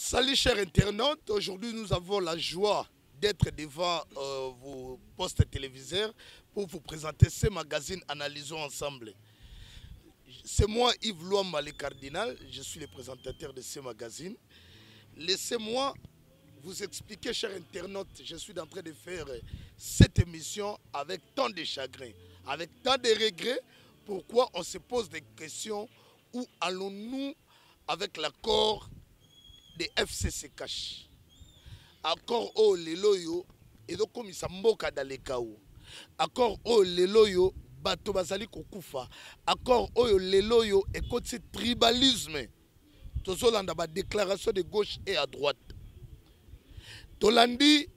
Salut chers internautes, aujourd'hui nous avons la joie d'être devant vos postes téléviseurs pour vous présenter ce magazine Analysons ensemble. C'est moi Yves Luamba le cardinal, je suis le présentateur de ce magazine. Laissez-moi vous expliquer chers internautes, je suis en train de faire cette émission avec tant de chagrin, avec tant de regrets, pourquoi on se pose des questions, où allons-nous avec l'accord de FCC Cash. Accord au leloyo et donc comme ça mboka dans les chaos. Accord au leloyo bato bazali kokufa. Accord au leloyo et côté tribalisme. Tozolanda ba déclaration de gauche et à droite. Tolandi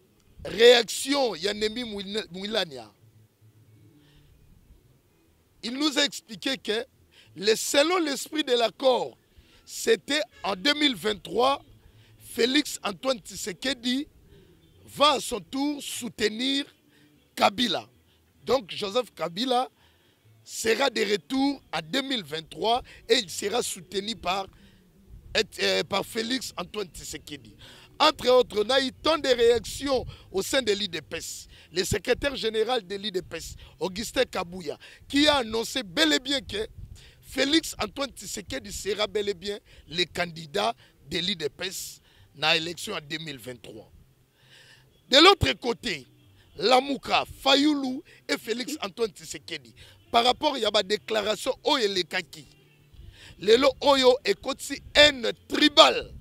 réaction Yanemi Mouilania. Il nous a expliqué que selon l'esprit de l'accord, c'était en 2023, Félix Antoine Tshisekedi va à son tour soutenir Kabila. Donc Joseph Kabila sera de retour en 2023 et il sera soutenu par Félix Antoine Tshisekedi. Entre autres, on a eu tant de réactions au sein de l'IDPS. Le secrétaire général de l'IDPS, Augustin Kabouya, qui a annoncé bel et bien que Félix Antoine Tshisekedi sera bel et bien le candidat de l'IDPS dans l'élection en 2023. De l'autre côté, Lamouka, Fayoulou et Félix Antoine Tshisekedi, par rapport à la déclaration Oye Kaki, Lelo Oyo est aussi haine tribale.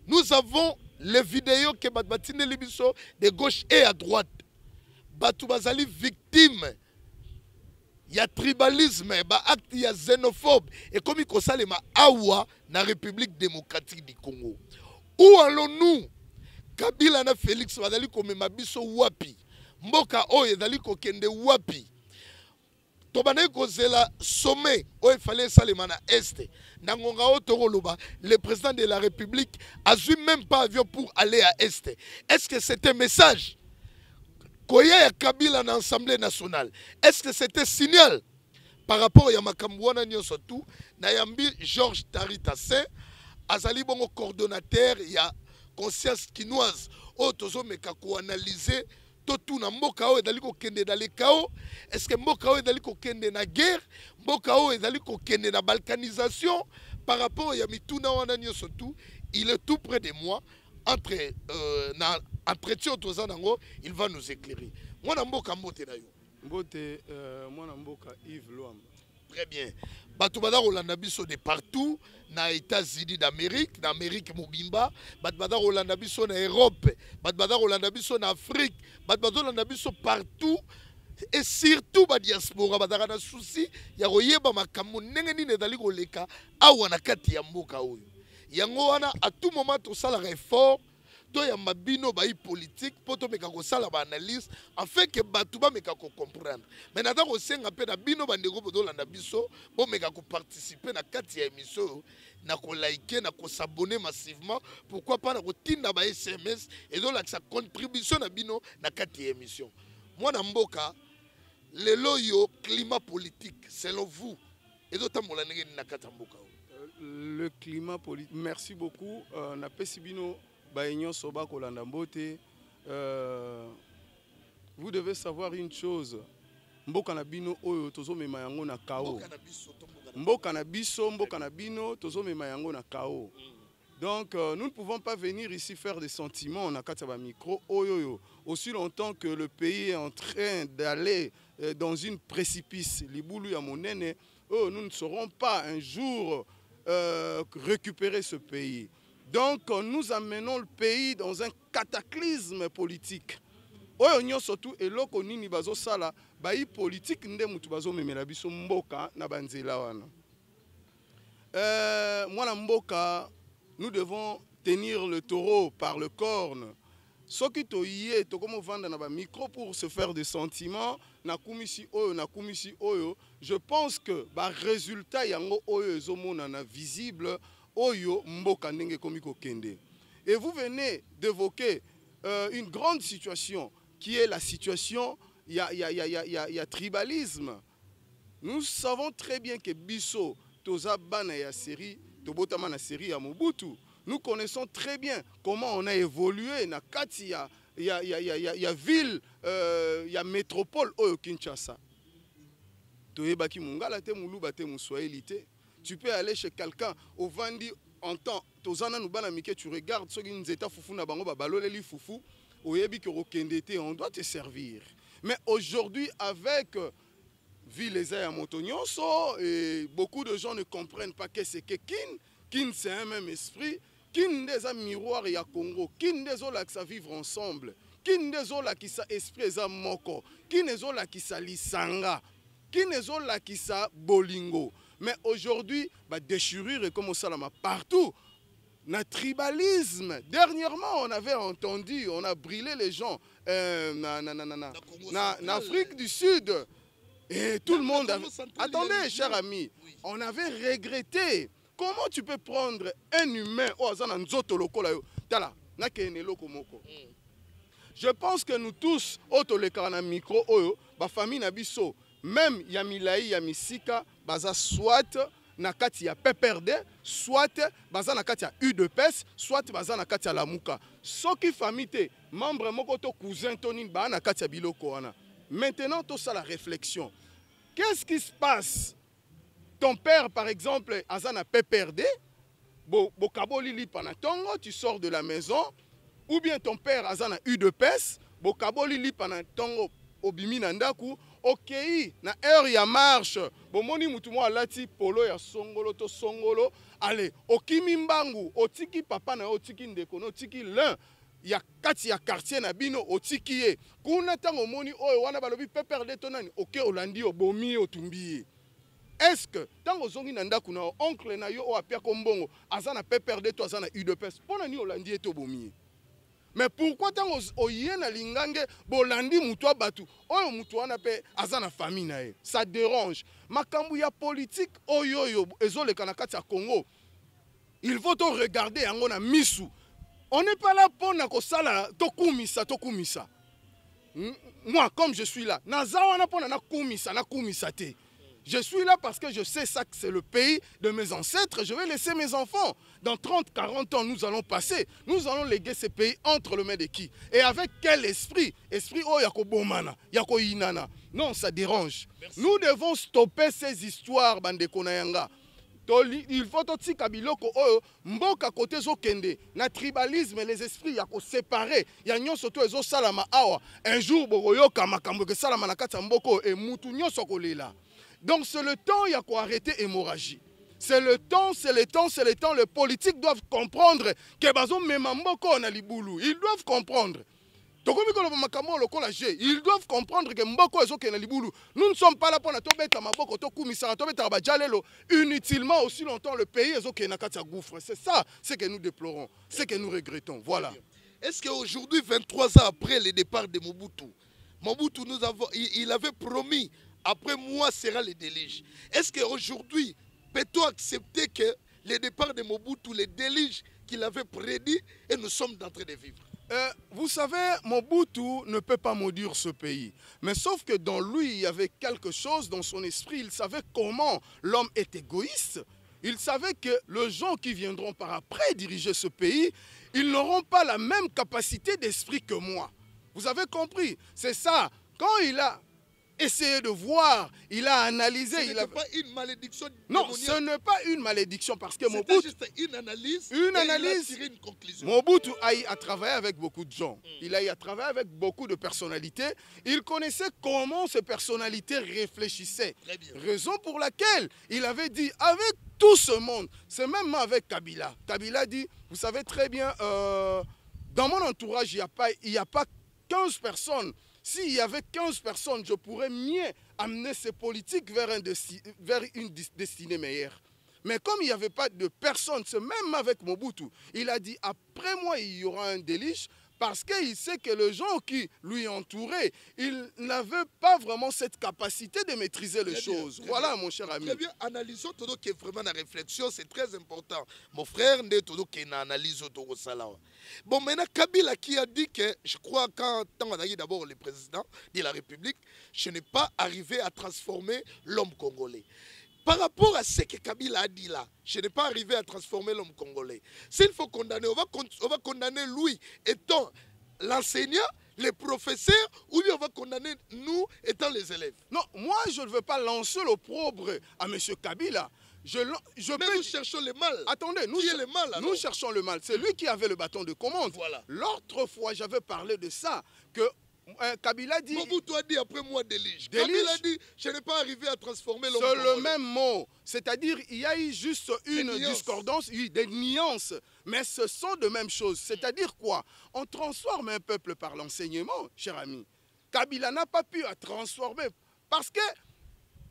Nous avons les vidéos que Batbatine Libiso de gauche et à droite. Batoubazali victime. Il y a tribalisme, il y a acte, il y a xénophobe. Et comme il y a Awa dans la République démocratique du Congo. Où allons-nous? Kabila na Félix bazali komema biso wapi? Mboka oyo ezali kokende wapi? Tobana kozela sommet oyo fallait salema na Est. Nangonga otokoloba, le président de la République a eu même pas avion pour aller à Est. Est-ce que c'était un message? Koya ya Kabila na Assemblée nationale. Est-ce que c'était signal par rapport à Makambuana Nyosotou, Nayambi Georges Taritassé, Azali Bongo coordonnateur, il y a conscience quinoise, Otozo Mekako analysé, Totou na Mbokao et Daliko Kende dans les chaos. Est-ce que Mbokao et Daliko Kende na guerre, Mbokao et Daliko Kende na balkanisation, par rapport à Yamituna Wana Nyosotou, il est tout près de moi. Entre entretien autour il va nous éclairer. Moi, Mboka Mbote na yo. Mbote, moi Mboka Yves Luamba. Très bien. Batubada Rolanda biso de partout, na États-Unis d'Amérique, na Amérique Mobimba, Batubada Rolanda biso na Europe, Batubada Rolanda biso na Afrique, Batubada Rolanda biso partout. Et surtout ba diaspora badara na souci ya koyeba makambo ndenge nini ezali koleka awa na kati ya mboka oyo. Yango wana à tout moment tout ça la réforme to ya mabino ba politique poto meka ko sala ba analyse afin que batuba meka ko comprendre. Mais nata ko senga pe na bino bandeko bodola na biso bo meka ko participer na kati ya émission na ko liker na ko s'abonner massivement, pourquoi pas na ko tinda ba SMS et donc la sa contribution na bino na kati ya émission. Moi na mboka le loyo climat politique selon vous et donc tamola ngeni na kati mboka. Le climat politique. Merci beaucoup. Na pesibino baignon soba kolanda mbote. Vous devez savoir une chose. Mboka na bino oyo tozo mema yango na kao. Mboka na biso, mboka na bino tozo mema yango na kao. Donc nous ne pouvons pas venir ici faire des sentiments na kati ba micro oyo aussi longtemps que le pays est en train d'aller dans une précipice. Libulu ya monene, oh, nous ne saurons pas un jour récupérer ce pays. Donc nous amenons le pays dans un cataclysme politique. Oyo nyo surtout eloko nini bazo sala bayi politique nde mutu bazo memela biso mboka na banzela wana. Mwana mboka, nous devons tenir le taureau par le corne. Soki to yé to comme vendre na ba micro pour se faire des sentiments na kumisi oyo, je pense que ba résultat yango oyo ezomona na visible oyo mboka ndenge komiko kende. Et vous venez d'évoquer une grande situation qui est la situation il y a tribalisme. Nous savons très bien que biso toza bana ya série tobotama na série ya Mobutu. nous connaissons très bien comment on a évolué na kati ya ville, ya métropole au Kinshasa. Toyebaki mungala te muluba te muswahili te. Tu peux aller chez quelqu'un au Vandi en temps, tozana nubana mike, tu regardes ceux qui nous état foufou na bango babaloleli foufou, oyebi ke rokendete, on doit te servir. Mais aujourd'hui avec Vileza ya Motonyoso, et beaucoup de gens ne comprennent pas que c'est que Kin c'est un même esprit, Kin des a miroir ya Congo, Kin des ola qui sa vivre ensemble, Kin des ola qui sa esprit za moko, Kin des ola qui sa lisanga, Kin des ola qui sa bolingo. Mais aujourd'hui, bah déchirure et comme au salama partout. Na tribalisme. Dernièrement, on avait entendu, on a brûlé les gens en Afrique du Sud. Et tout le monde avait... Attendez, cher ami, on avait regretté. Comment tu peux prendre un humain je pense que nous tous, micro, famille Nabiso, même Yamilaï, Yamisika, baza soit na kati ya PPRD, soit baza na kati ya UDPS, soit baza na kati ya Lamuka. Soki famille te, membre moko to cousin Tony ba na kati ya biloko wana. Maintenant, tout ça la réflexion. Qu'est-ce qui se passe? Ton père, par exemple, aza na PPRD, bokabo lili panatongo, tu sors de la maison, ou bien ton père aza na UDPS, bokabo lili panatongo obimi na ndaku. Ok, na heure ya marche, bomoni mutumo alati polo ya songolo to songolo, allez, okimi mbangu, otiki papa na otiki ndeko, otiki l'un, ya kati ya quartier na bino, otiki ye, kuna tango moni oyo wana balobi PPRD tonani, ok, olandi obomi otumbi. Est-ce que, tango zongi na ndaku na oncle na yo o apia kombongo, azana PPRD to azana UDPS, pona ni olandi eto bomi. Mais pourquoi tant oyena lingange bolandi mutwa batu oyo mutwa na pe azana famille na ye, ça dérange. Makambu ya politique oyo ezole kana kati ya Congo, il faut to regarder yango na misu. On n'est pas là pour na kosala to kumisa. Moi comme je suis là, nazawa na pona na kumisa te. Je suis là parce que je sais ça que c'est le pays de mes ancêtres. Je vais laisser mes enfants. Dans 30, 40 ans, nous allons passer. Nous allons léguer ce pays entre les mains de qui? Et avec quel esprit? Esprit, oh, yako bomana, yako inana. Non, ça dérange. Merci. Nous devons stopper ces histoires, bande konayanga. Il faut aussi kabiloko oh mboka côté zo kende na tribalisme les esprits yako séparés ya nyonso to ezo salama awa un jour boyoka makambo ke salama na kata mboko e mutu nyonso kolela. Donc c'est le temps, il y a quoi arrêter l'hémorragie. C'est le temps. Les politiques doivent comprendre que ils doivent comprendre. Ils doivent comprendre que nous ne sommes pas là pour inutilement aussi longtemps le pays est gouffre. C'est ça ce que nous déplorons, ce que nous regrettons. Voilà. Est-ce qu'aujourd'hui, 23 ans après le départ de Mobutu, il avait promis après moi sera le déluge. Est-ce qu'aujourd'hui, peut-on accepter que le départ de Mobutu, le déluge qu'il avait prédit, et nous sommes en train de vivre? Vous savez, Mobutu ne peut pas maudire ce pays. Mais sauf que dans lui, il y avait quelque chose dans son esprit. Il savait comment l'homme est égoïste. Il savait que les gens qui viendront par après diriger ce pays, ils n'auront pas la même capacité d'esprit que moi. Vous avez compris? C'est ça. Quand il a essayé de voir, il a analysé. Ce n'est pas une malédiction. Non, ce n'est pas une malédiction parce que Mobutu, juste une analyse. Il a tiré une conclusion. Mobutu a travaillé avec beaucoup de gens. Il a travaillé avec beaucoup de personnalités. Il connaissait comment ces personnalités réfléchissaient. Raison pour laquelle il avait dit avec tout ce monde, c'est même avec Kabila. Kabila dit, vous savez très bien, dans mon entourage, il n'y a pas 15 personnes. S'il y avait 15 personnes, je pourrais mieux amener ces politiques vers une destinée meilleure. Mais comme il n'y avait pas de personnes, c'est même avec Mobutu, il a dit, après moi, il y aura un déluge, parce qu'il sait que les gens qui lui entouraient, ils n'avaient pas vraiment cette capacité de maîtriser les choses. Voilà, mon cher ami. Très bien, analysons tout qui est vraiment la réflexion, c'est très important. Mon frère, tout qui est analyse autour de ça. Bon, maintenant, Kabila qui a dit que, je crois, quand on a dit d'abord le président de la République, je n'ai pas arrivé à transformer l'homme congolais. Par rapport à ce que Kabila a dit là, je n'ai pas arrivé à transformer l'homme congolais. S'il faut condamner, on va condamner lui étant l'enseignant, les professeurs, ou bien on va condamner nous étant les élèves. Non, moi je ne veux pas lancer l'opprobre à M. Kabila. Mais nous cherchons le mal. Attendez, nous cherchons le mal. C'est lui qui avait le bâton de commande. Voilà. L'autre fois, j'avais parlé de ça, que Kabila dit... Mobutu a dit après moi délige. Kabila dit, je n'ai pas arrivé à transformer l'homme congolais. C'est le même mot. C'est-à-dire, il y a eu juste une discordance, des nuances. Mais ce sont de mêmes choses. C'est-à-dire quoi? On transforme un peuple par l'enseignement, cher ami. Kabila n'a pas pu transformer parce que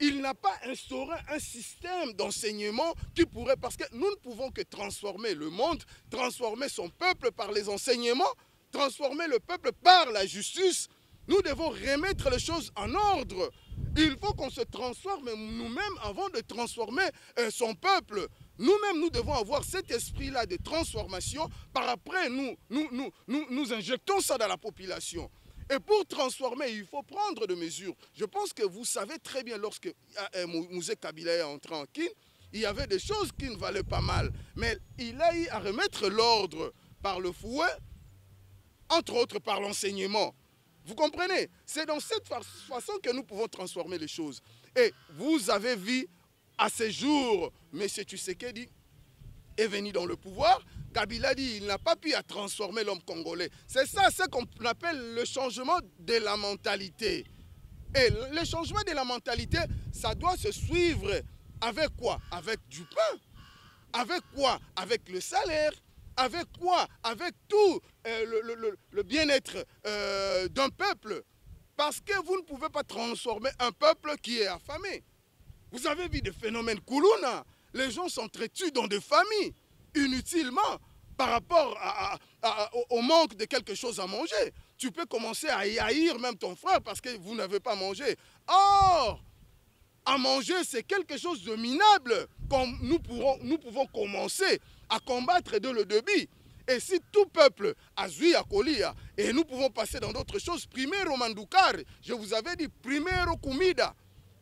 il n'a pas instauré un système d'enseignement qui pourrait... Parce que nous ne pouvons que transformer le monde, transformer son peuple par les enseignements, transformer le peuple par la justice. Nous devons remettre les choses en ordre. Il faut qu'on se transforme nous-mêmes avant de transformer son peuple. Nous-mêmes, nous devons avoir cet esprit-là de transformation. Par après, nous injectons ça dans la population. Et pour transformer, il faut prendre des mesures. Je pense que vous savez très bien, lorsque Mouzé Kabila est entré en Kin, il y avait des choses qui ne valaient pas mal. Mais il a eu à remettre l'ordre par le fouet, entre autres par l'enseignement. Vous comprenez? C'est dans cette façon que nous pouvons transformer les choses. Et vous avez vu, à ces jours, M. Tshisekedi est venu dans le pouvoir. Kabila dit il n'a pas pu transformer l'homme congolais. C'est ça ce qu'on appelle le changement de la mentalité. Et le changement de la mentalité, ça doit se suivre avec quoi? Avec du pain. Avec quoi? Avec le salaire. Avec quoi? Avec tout le bien-être d'un peuple. Parce que vous ne pouvez pas transformer un peuple qui est affamé. Vous avez vu des phénomènes Koulouna. Les gens s'entretuent dans des familles, inutilement, par rapport au manque de quelque chose à manger. Tu peux commencer à haïr même ton frère parce que vous n'avez pas mangé. Or, à manger, c'est quelque chose de minable. Comme nous pouvons commencer à combattre dès le début. Et si tout peuple a zui à Kolia, et nous pouvons passer dans d'autres choses, primero mandukar, je vous avais dit, primero kumida.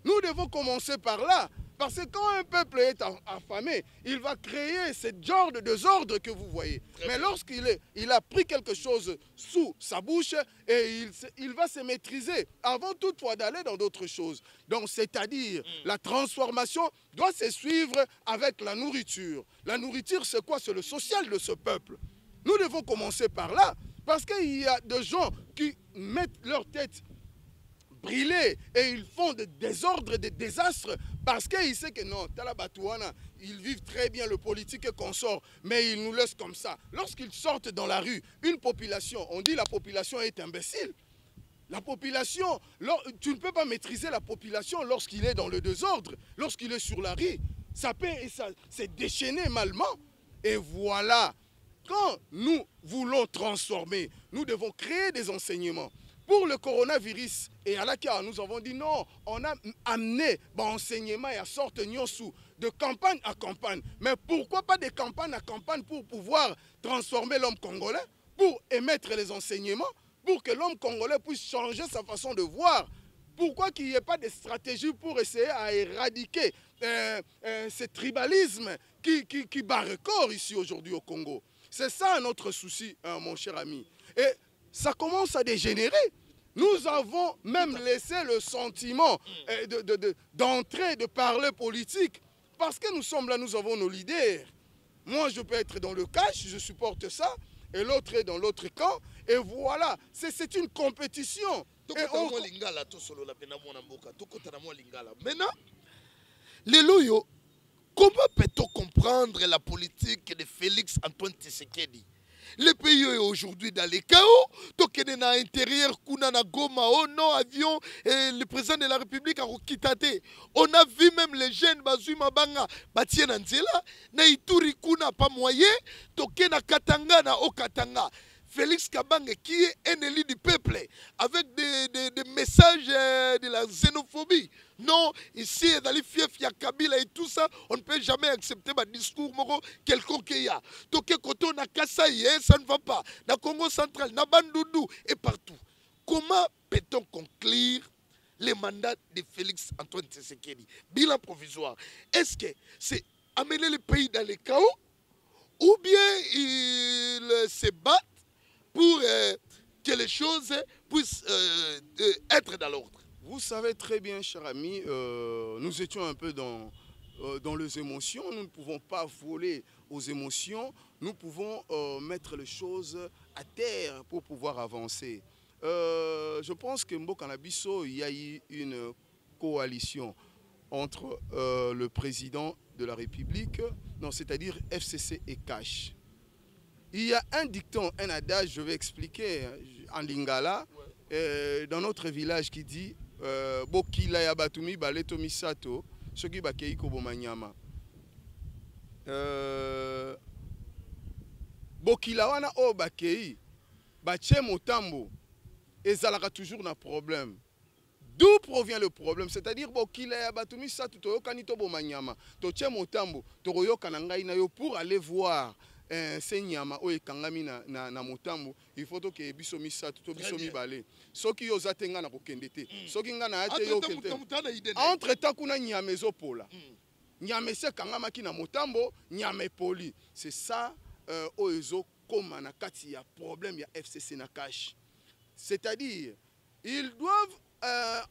Nous devons commencer par là. Parce que quand un peuple est affamé, il va créer ce genre de désordre que vous voyez. Mais lorsqu'il a pris quelque chose sous sa bouche, et il va se maîtriser avant toutefois d'aller dans d'autres choses. Donc, c'est-à-dire, la transformation doit se suivre avec la nourriture. La nourriture, c'est quoi? C'est le social de ce peuple. Nous devons commencer par là. Parce qu'il y a des gens qui mettent leur tête brûlés et ils font des désordres, des désastres parce qu'ils savent que non, Talabatouana, ils vivent très bien le politique et consort, mais ils nous laissent comme ça. Lorsqu'ils sortent dans la rue, une population, on dit la population est imbécile. La population, tu ne peux pas maîtriser la population lorsqu'il est dans le désordre, lorsqu'il est sur la rue. Ça peut c'est déchaîné malement. Et voilà, quand nous voulons transformer, nous devons créer des enseignements. Pour le coronavirus, et à laquelle nous avons dit non, on a amené l'enseignement et à sorte de campagne à campagne. Mais pourquoi pas de campagne à campagne pour pouvoir transformer l'homme congolais, pour émettre les enseignements, pour que l'homme congolais puisse changer sa façon de voir? Pourquoi qu'il n'y ait pas de stratégie pour essayer à éradiquer ce tribalisme qui bat record ici aujourd'hui au Congo? C'est ça notre souci, mon cher ami. Et ça commence à dégénérer. Nous avons même laissé le sentiment d'entrer, de parler politique. Parce que nous sommes là, nous avons nos leaders. Moi, je peux être dans le cash, je supporte ça. Et l'autre est dans l'autre camp. Et voilà, c'est une compétition. Maintenant, les loyaux, comment peut-on comprendre la politique de Félix Antoine Tshisekedi? Le pays est aujourd'hui dans les chaos. Donc, il y a à l'intérieur, Goma, oh non, avion, et le président de la République a quitté. On a vu même les jeunes, Bazui Mabanga, Batien Anzela, na Ituri Kuna, pas moyen, toke na Katanga, na Okatanga. Félix Kabange, qui est un élu du peuple, avec des messages de la xénophobie. Non, ici, dans les fiefs, il y a Kabila et tout ça, on ne peut jamais accepter un discours quelconque qu'il y a. Donc, quand on a Kassaï, ça ne va pas. Dans le Congo central, dans Bandoudou et partout. Comment peut-on conclure le mandat de Félix Antoine Tshisekedi. Bilan provisoire. Est-ce que c'est amener le pays dans le chaos ou bien ils se battent pour que les choses puissent être dans l'ordre? Vous savez très bien, cher ami, nous étions un peu dans les émotions. Nous ne pouvons pas voler aux émotions. Nous pouvons mettre les choses à terre pour pouvoir avancer. Je pense que Mboka na biso, il y a eu une coalition entre le président de la République, c'est-à-dire FCC et Cash. Il y a un dicton, un adage, je vais expliquer en lingala, dans notre village qui dit Bokila ya batumi baleto misato, soki bakei ko bomanyama. Bokila wana o bakei, bache motambo, ezalaka toujours na problème. D'où provient le problème? C'est-à-dire Bokila ya batumi sato to yokanito bomanyama, to che motambo, to royoka na ngai na yo pour aller voir. C'est nyama o ekangami na motambo, il faut que biso misato to biso mibale soki yo zatenga na kokende te soki nga na ate yo kende entre temps kuna nyama ezopola nyama se kangamaki na motambo nyama poli. C'est ça o ezo koma na kati ya problème ya FCC na Cash. C'est-à-dire ils doivent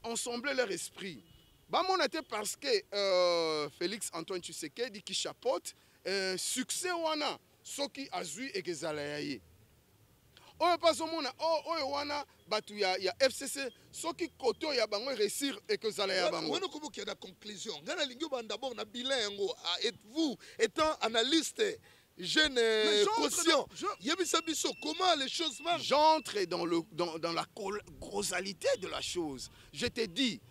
ensembler leur esprit. Bamonate parce que Félix Antoine Tshisekedi qui chapeaute succès wana soki azui ekezala yaye oyo pasomona oyo wana batu ya FCC soki koto ya bango réussir ekezala ya bango. Wana kobo ki na conclusion ngana lingi ba d'abord na bilan yango. Vous étant analyste jeune conscient, yebisa biso comment les choses marchent. J'entre dans la causalité de la chose. Je te dis,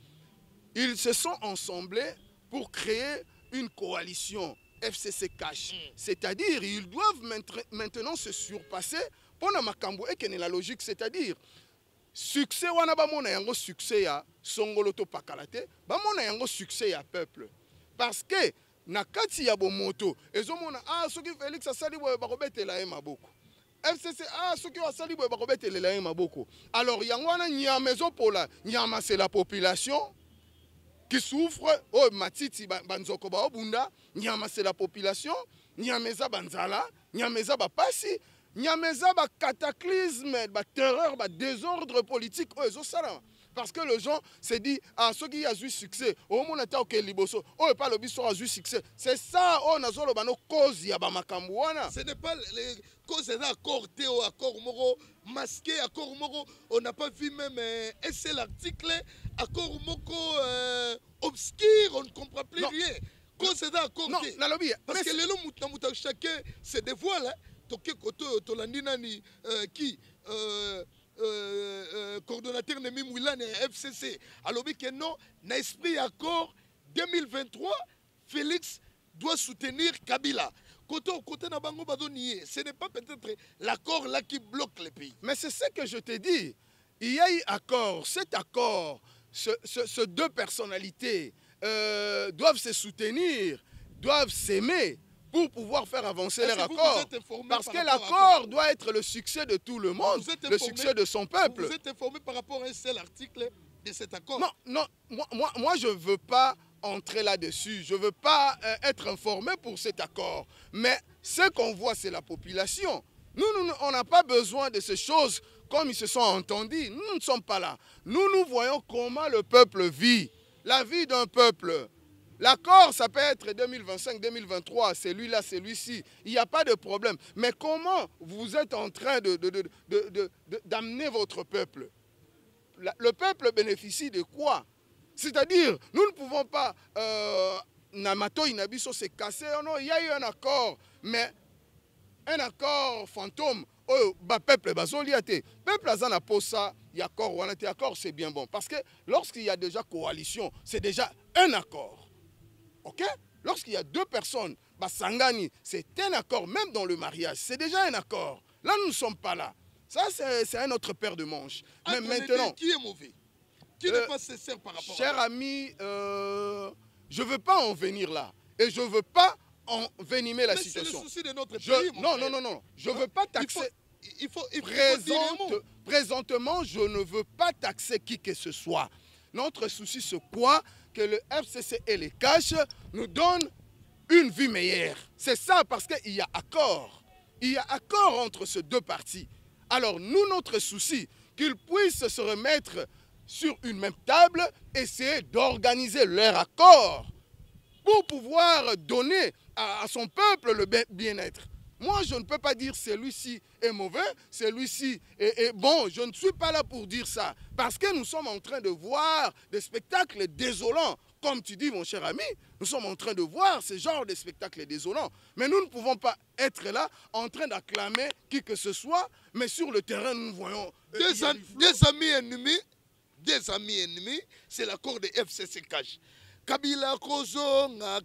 ils se sont ensemblés pour créer une coalition FCC Cash. C'est-à-dire, ils doivent maintenant se surpasser pour na makambo et que la logique, c'est-à-dire, succès wana ba mona yango succès ya songoloto pakalate, ba mona yango succès ya peuple. Parce que na kati ya bomoto, ezomona soki Félix asali boye bakobetela ye maboko. FCC soki asali boye bakobetela ye maboko. Alors yango wana nyama ezopola, nyama c'est la population qui souffre, matiti banzoko ba obunda, nyama c'est la population, nyameza banzala, nyameza ba pasi, nyameza ba cataclysme, ba terreur, ba désordre politique ezo sala. Parce que les gens se disent ceux qui ont eu succès, au monde est ok liboso, pas le biso a eu succès. C'est ça on a zolo bano cause ya ba makambo wana. Ce n'est pas les causes d'accords Théo, accord moro masqué, accord moro, on n'a pas vu même un seul article, accord moko obscur, on ne comprend plus rien. Cause d'accords Théo. Non, parce que les gens chacun se dévoile, toke koto tolandina ni qui coordonnateur Nemi Mouilane FCC. Alors que non, na esprit accord 2023, Félix doit soutenir Kabila. Côté na bango badonier, ce n'est pas peut-être l'accord là qui bloque le pays. Mais c'est ce que je te dis. Il y a eu accord, cet accord, ces deux personnalités doivent se soutenir, doivent s'aimer pour pouvoir faire avancer leur accord. Parce que l'accord doit être le succès de tout le monde, le succès de son peuple. Vous êtes informé par rapport à un seul article de cet accord? Non, moi je ne veux pas entrer là-dessus. Je ne veux pas être informé pour cet accord. Mais ce qu'on voit, c'est la population. Nous, on n'a pas besoin de ces choses comme ils se sont entendus. Nous ne sommes pas là. Nous voyons comment le peuple vit. La vie d'un peuple. L'accord, ça peut être 2025, 2023, celui-là, celui-ci. Il n'y a pas de problème. Mais comment vous êtes en train d'amener votre peuple? Le peuple bénéficie de quoi? C'est-à-dire, nous ne pouvons pas... Namato Inabiso s'est cassé. Non, il y a eu un accord. Mais un accord fantôme, peuple bazoliate. Peuple azana posa, accord, accord, c'est bien bon. Parce que lorsqu'il y a déjà coalition, c'est déjà un accord. Ok? Lorsqu'il y a deux personnes, Sangani, c'est un accord, même dans le mariage, c'est déjà un accord. Là, nous ne sommes pas là. Ça, c'est un autre paire de manches. Mais maintenant... Qui est mauvais? Qui n'est pas sincère par rapport cher ami, je ne veux pas en venir là. Et je ne veux pas envenimer la situation. C'est le souci de notre pays, non. Je ne veux pas taxer... Présentement, je ne veux pas taxer qui que ce soit. Notre souci, c'est quoi? Que le FCC et les cash nous donnent une vie meilleure. C'est ça, parce qu'il y a accord. Il y a accord entre ces deux parties. Alors, nous, notre souci, qu'ils puissent se remettre sur une même table, essayer d'organiser leur accord pour pouvoir donner à son peuple le bien-être. Moi, je ne peux pas dire celui-ci est mauvais, celui-ci est bon. Je ne suis pas là pour dire ça. Parce que nous sommes en train de voir des spectacles désolants. Comme tu dis, mon cher ami, nous sommes en train de voir ce genre de spectacles désolants. Mais nous ne pouvons pas être là en train d'acclamer qui que ce soit, mais sur le terrain, nous voyons... Des amis ennemis, c'est l'accord de FCC Cash. Kabila Kozonga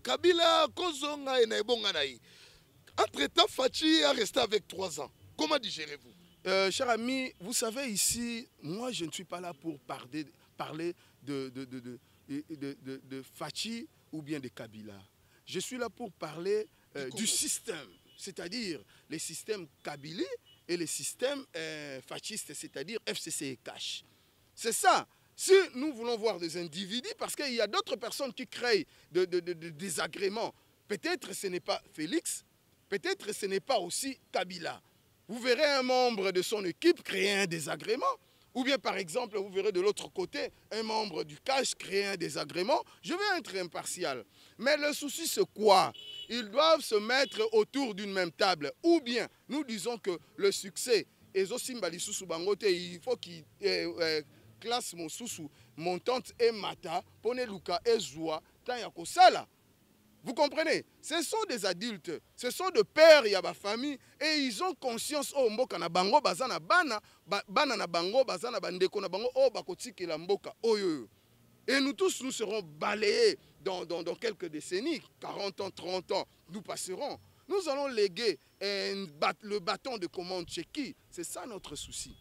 et Naibonganaï. Entre-temps, Fachi a resté avec 3 ans. Comment digérez-vous? Cher ami, vous savez ici, moi je ne suis pas là pour parler de Fachi ou bien de Kabila. Je suis là pour parler du système, c'est-à-dire les systèmes Kabili et les systèmes fascistes, c'est-à-dire FCC et Cash. C'est ça. Si nous voulons voir des individus, parce qu'il y a d'autres personnes qui créent des désagréments, peut-être ce n'est pas Félix, peut-être ce n'est pas aussi Kabila. Vous verrez un membre de son équipe créer un désagrément, ou bien par exemple, vous verrez de l'autre côté, un membre du Cash créer un désagrément. Je vais être impartial. Mais le souci, c'est quoi? Ils doivent se mettre autour d'une même table. Ou bien, nous disons que le succès, il faut qu'il... classe mon sousou, mon tante et mata, pone luka et zoua, tant yako sala. Vous comprenez? Ce sont des adultes, ce sont des pères, il y a ma famille, et ils ont conscience, oh mboka na bango, bazana bana, bana na bango, bazana bandeko na bango, oh bakotiki la mboka, oh yo. Et nous tous, nous serons balayés dans quelques décennies, 40 ans, 30 ans, nous passerons. Nous allons léguer le bâton de commande chez qui? C'est ça notre souci.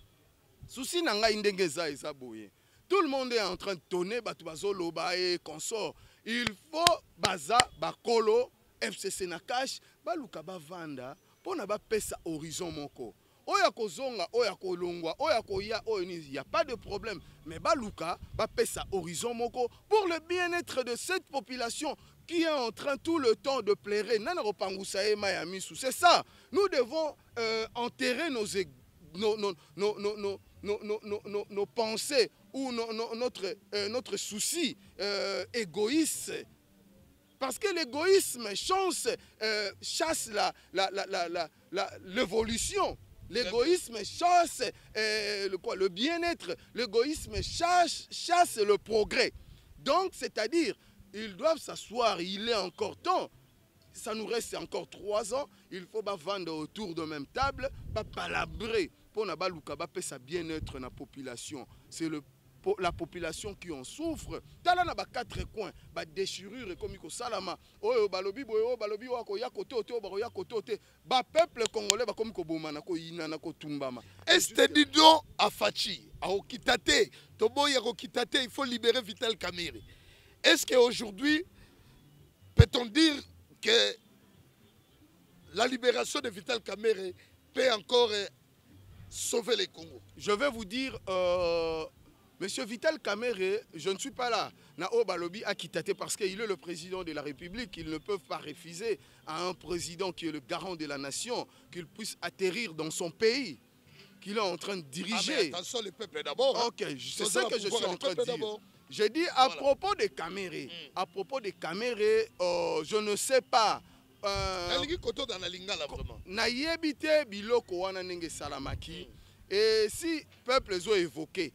Souci nanga indengeza esaboye. Tout le monde est en train de tonner batubazo loba et consort. Il faut baza bakolo FCC na cash baluka bavanda pona ba pesa horizon moko. Oya kozonga, oya kolongwa, oya koya, il n'y a pas de problème. Mais baluka ba pesa horizon moko pour le bien-être de cette population qui est en train tout le temps de pleurer. Nana ropangusa e mayamisu. C'est ça. Nous devons enterrer nos pensées ou notre souci égoïste. Parce que l'égoïsme chasse l'évolution. L'égoïsme chasse le bien-être. L'égoïsme chasse le progrès. Donc, c'est-à-dire, ils doivent s'asseoir, il est encore temps. Ça nous reste encore 3 ans. Il faut vendre autour de la même table, palabrer. Pour sa bien-être dans la population. C'est la population qui en souffre. Tala na 4 coins, déchirure comme il salama. Oh balobi boyo balobi wako ya kote ote baro ya kote ote. Ba peuple congolais ba comme ko bomana ko inana ko tumbama. Est-ce dido à Fachi, à Okitate, Tobo ya Okitate, il faut libérer Vital Kamerhe. Est-ce qu'aujourd'hui, peut-on dire que la libération de Vital Kamerhe peut encore sauver les Congos? Je vais vous dire, Monsieur Vital Kamerhe, je ne suis pas là. Nao Balobi a quitté parce qu'il est le président de la République. Ils ne peuvent pas refuser à un président qui est le garant de la nation qu'il puisse atterrir dans son pays, qu'il est en train de diriger. Ah mais attention, le peuple d'abord. Ok, c'est ça que je suis en train de dire. J'ai dit à propos de Kamerhe, je ne sais pas. Naïebite biloko wana nenge salamaki. Et si peuple ont évoqué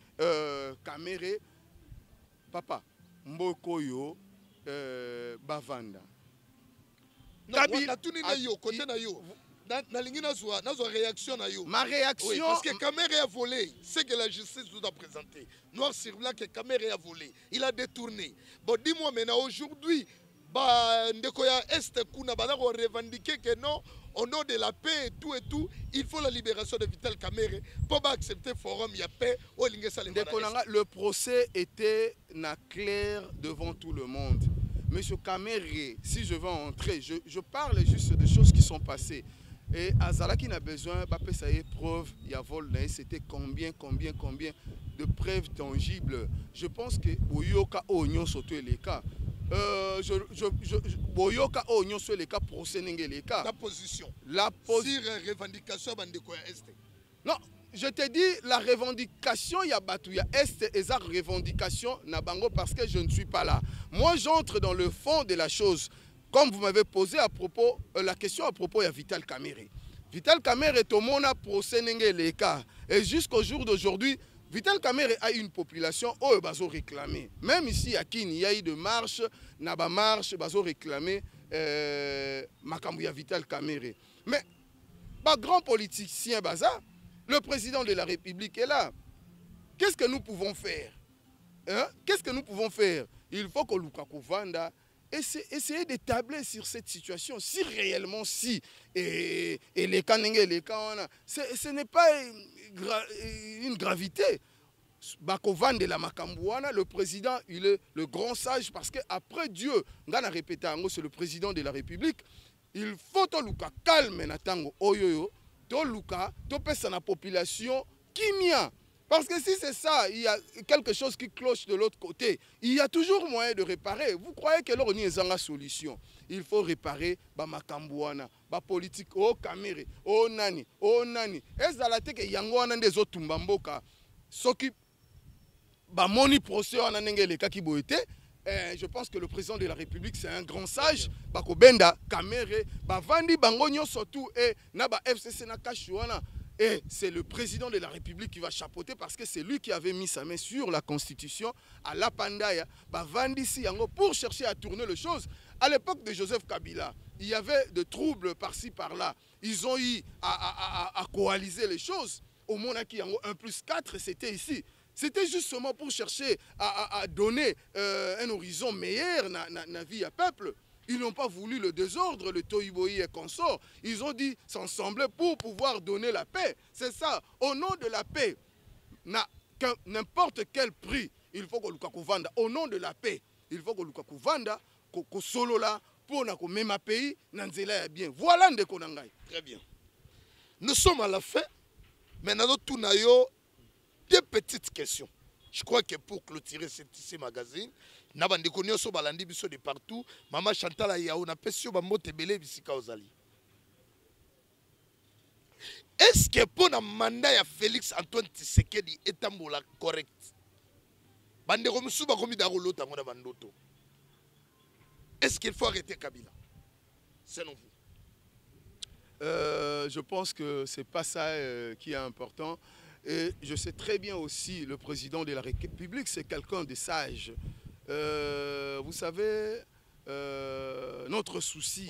Kamerhe, papa, mboko yo bavanda. Ma réaction, oui, parce que Kamerhe a volé. C'est que la justice nous a présenté. Noir sur blanc que Kamerhe a volé. Il a détourné. Bon, dis-moi maintenant, aujourd'hui, Ndekoya Est Kuna Bana revendiquer que non, au nom de la paix et tout, il faut la libération de Vital Kamerhe pour accepter le forum, il y a paix. Le procès était clair devant tout le monde. Monsieur Kamerhe, si je veux entrer, je parle juste des choses qui sont passées. Et Azalaki n'a besoin, ça y est, preuve, il y a vol, c'était combien de preuves tangibles. Je pense que Boyoka Oignon surtout les cas. Boyoka Oignon sur les cas procès les cas. La position. Sur revendication bandeko est. Non, je te dis la revendication il y a Batouya Est et ça revendication na bango parce que je ne suis pas là. Moi j'entre dans le fond de la chose. Comme vous m'avez posé à propos, la question à propos de Vital Kamerhe. Vital Kamerhe est au monde à procès les cas. Et jusqu'au jour d'aujourd'hui, Vital Kamerhe a une population où ils ont réclamé. Même ici à Kini, il y a eu de marche, Naba marche, ils ont réclamé Makambouya Vital Kamerhe. Mais, grand politicien Baza, le président de la République est là. Qu'est-ce que nous pouvons faire? Qu'est-ce que nous pouvons faire? Il faut que Lukaku Vanda essayer de tabler sur cette situation. Si réellement, et les cas, ce n'est pas une gravité. Bakovan de la Makambouana, le président, il est le grand sage parce qu'après Dieu, on a répété, c'est le président de la République. Il faut que Luka calme natango oyoyo, to Luka, to pesa na population kimia. Parce que si c'est ça, il y a quelque chose qui cloche de l'autre côté. Il y a toujours moyen de réparer. Vous croyez que l'on est une solution? Il faut réparer Makambouana, politique, Kamerhe, nani. Est-ce que yango wana des autres tumbamboka? Ce qui moni procès en les cas qui boité. Je pense que le président de la République c'est un grand sage. Bakobenda Kamerhe, Vandi Bangonyo surtout et naba FCC na kashuana. Et c'est le président de la République qui va chapeauter parce que c'est lui qui avait mis sa main sur la Constitution à la Pandaya, pour chercher à tourner les choses. À l'époque de Joseph Kabila, il y avait des troubles par-ci, par-là. Ils ont eu à coaliser les choses. Au Monaki, 1+4, c'était ici. C'était justement pour chercher à donner un horizon meilleur dans la vie à peuple. Ils n'ont pas voulu le désordre, le toïboï et consort. Ils ont dit s'ensembler pour pouvoir donner la paix. C'est ça. Au nom de la paix, n'importe quel prix, il faut que Lukaku Vanda. Au nom de la paix, il faut que Lukaku Vanda, que solo là, pour que même pays, nanzela bien. Voilà ce qu'on a. Très bien. Nous sommes à la fin. Maintenant, tout n'a eu deux petites questions. Je crois que pour clôturer ce magazine, na bandeko nyonso balandi biso de partout, Maman Chantal Ayao na pesio ba mote belé bisika ozali. Est-ce que pour le mandat de Félix Antoine Tshisekedi est correct? Bandeko musu ba komi darolo tango na bandoto. Est-ce qu'il faut arrêter Kabila? Selon vous? Je pense que c'est pas ça qui est important. Et je sais très bien aussi, le président de la République, c'est quelqu'un de sage. Vous savez, notre souci...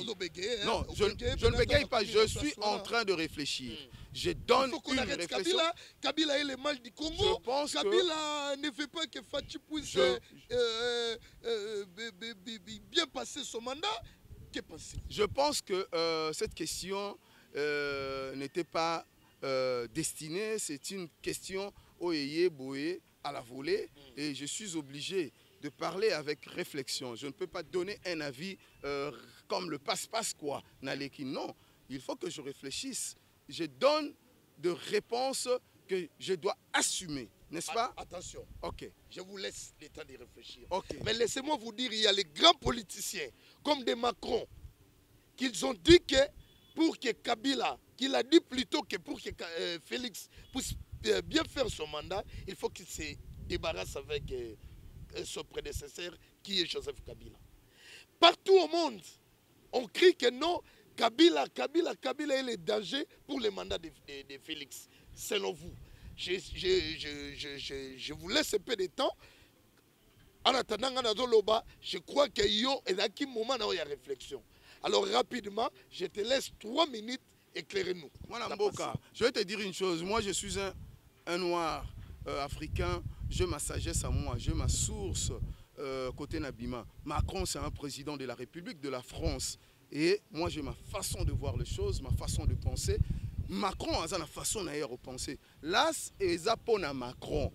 Non, je ne bégaye pas, je suis en train de réfléchir. Je donne une réflexion. Kabila est le mal du Congo. Je pense Kabila ne fait pas que Fatou puisse bien passer son mandat. Que pensez-vous? Je pense que cette question n'était pas... destinée, c'est une question à la volée et je suis obligé de parler avec réflexion. Je ne peux pas donner un avis comme le passe-passe quoi. Non, il faut que je réfléchisse. Je donne des réponses que je dois assumer, n'est-ce pas? Attention, ok. Je vous laisse le temps de réfléchir. Okay. Mais laissez-moi vous dire, il y a les grands politiciens comme des Macron qu'ils ont dit que pour que Kabila, qu'il a dit plutôt que pour que Félix puisse bien faire son mandat, il faut qu'il se débarrasse avec son prédécesseur qui est Joseph Kabila. Partout au monde, on crie que non, Kabila est le danger pour le mandat de Félix. Selon vous, je vous laisse un peu de temps. En attendant, je crois qu'il y a un moment où il y a réflexion. Alors rapidement, je te laisse 3 minutes, éclairez-nous. Je vais te dire une chose, moi je suis un noir africain, j'ai ma sagesse à moi, j'ai ma source côté Nabima. Macron c'est un président de la République de la France et moi j'ai ma façon de voir les choses, ma façon de penser. Macron a une façon d'ailleurs de penser. Là, c'est Zapona Macron.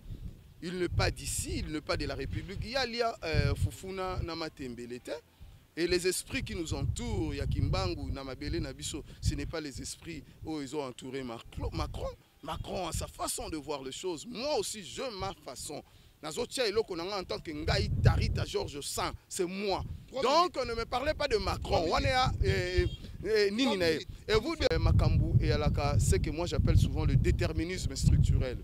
Il n'est pas d'ici, il n'est pas de la République. Il y a Fufuna Namatembelete. Et les esprits qui nous entourent, Yakimbangu, Namabele, Nabiso, ce n'est pas les esprits où ils ont entouré Macron. Macron a sa façon de voir les choses. Moi aussi, j'ai ma façon. En tant que Ngaï Tarita Georges Saint, c'est moi. Donc, ne me parlez pas de Macron. Et vous, Makambu et Alaka, c'est que moi j'appelle souvent le déterminisme structurel.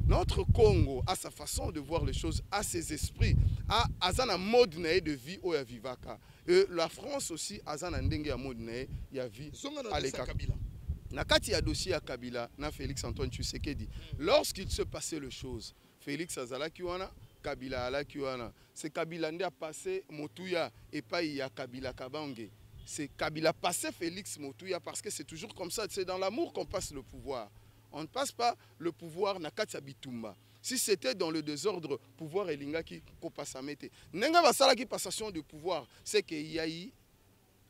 Notre Congo a sa façon de voir les choses, a ses esprits, a un mode de vie où il y a vivaka. Et la France aussi a un mode de vie. Nakati a dossier à Kabila, na Félix Antoine Tshisekedi. Lorsqu'il se passait les choses, Félix Azalakiwana, Kabila Alakiwana, c'est Kabila qui a passé Motuya et pas il y a Kabila Kabange. C'est Kabila passé Félix Motuya parce que c'est toujours comme ça. C'est dans l'amour qu'on passe le pouvoir. On ne passe pas le pouvoir Nakati Bitumba. Si c'était dans le désordre, pouvoir et linga qui passe à mettre. Nenga basala qui passation de pouvoir, c'est qu'il y a eu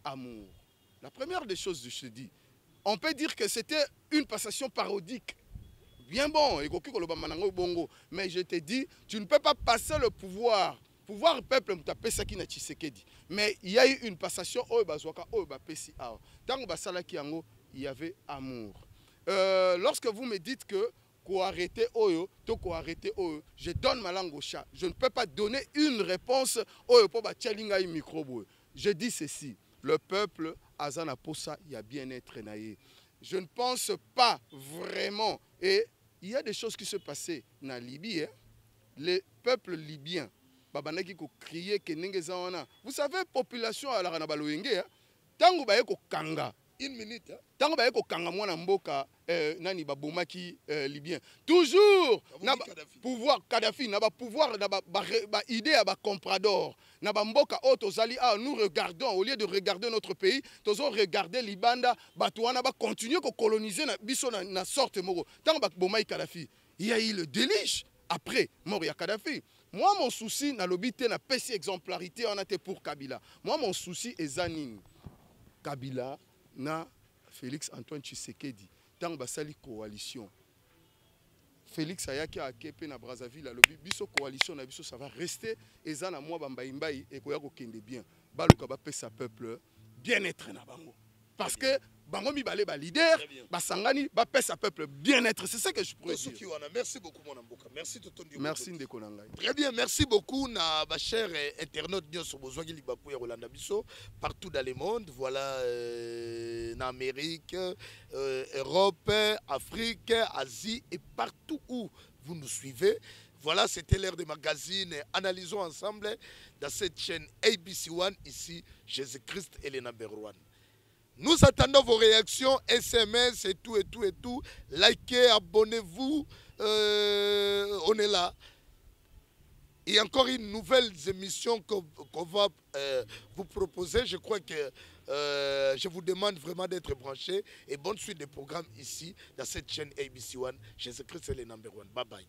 amour. La première des choses, je te dis, on peut dire que c'était une passation parodique. Bien bon, mais je te dis, tu ne peux pas passer le pouvoir. Pouvoir peuple, mais il y a eu une passation, il y avait amour. Lorsque vous me dites que je donne ma langue au chat, je ne peux pas donner une réponse. Je dis ceci, le peuple, Azana Posa, il y a bien-être naïe. Je ne pense pas vraiment, et il y a des choses qui se passaient en Libye, hein? Les peuples libyens, vous savez, population à la Ranabaloyenge, tango baye ko kanga. Une minute. Tango baye ko kanga mwana mboka nani babomaki libyen. Toujours na pouvoir Kadhafi na ba pouvoir na ba idée à ba comprador. Na ba mboka otozali nous regardons au lieu de regarder notre pays, tozo regarder Libanda, batouana ba continuer ko coloniser na biso na sorte moko. Tango ba bomai Kadhafi, il y a eu le déluge après mort ya Kadhafi. Moi, mon souci, na lobité, na pesi exemplarité, on a été pour Kabila. Moi, mon souci est Zanine. Kabila, na Félix Antoine Tshisekedi. Tant basali coalition. Félix Ayaki a Kepe na Brazzaville, la lobby, biso coalition, na biso, ça va rester. Et Zana, moi, Bambaïmbaï, et Koyako Kende bien. Baluka ba pesa peuple, bien-être na bango. Parce que bango mi balé ba leader, ba sangani, ba pesa peuple, bien-être. C'est ça que je pourrais dire. Merci beaucoup, mon amboka. Merci, Tonton Diogo. Merci, Ndekonangai. Très bien, merci beaucoup, na ba cher internaute bien sur besoin qui bakou ya Rolanda Bisso partout dans le monde. Voilà, en Amérique, Europe, Afrique, Asie et partout où vous nous suivez. Voilà, c'était l'heure des magazines. Analysons ensemble dans cette chaîne ABC One, ici, Jésus-Christ est le number one. Nous attendons vos réactions, SMS et tout, et tout, et tout. Likez, abonnez-vous, on est là. Il y a encore une nouvelle émission qu'on va vous proposer. Je crois que je vous demande vraiment d'être branchés. Et bonne suite des programmes ici, dans cette chaîne ABC One. Jésus-Christ est le number one. Bye bye.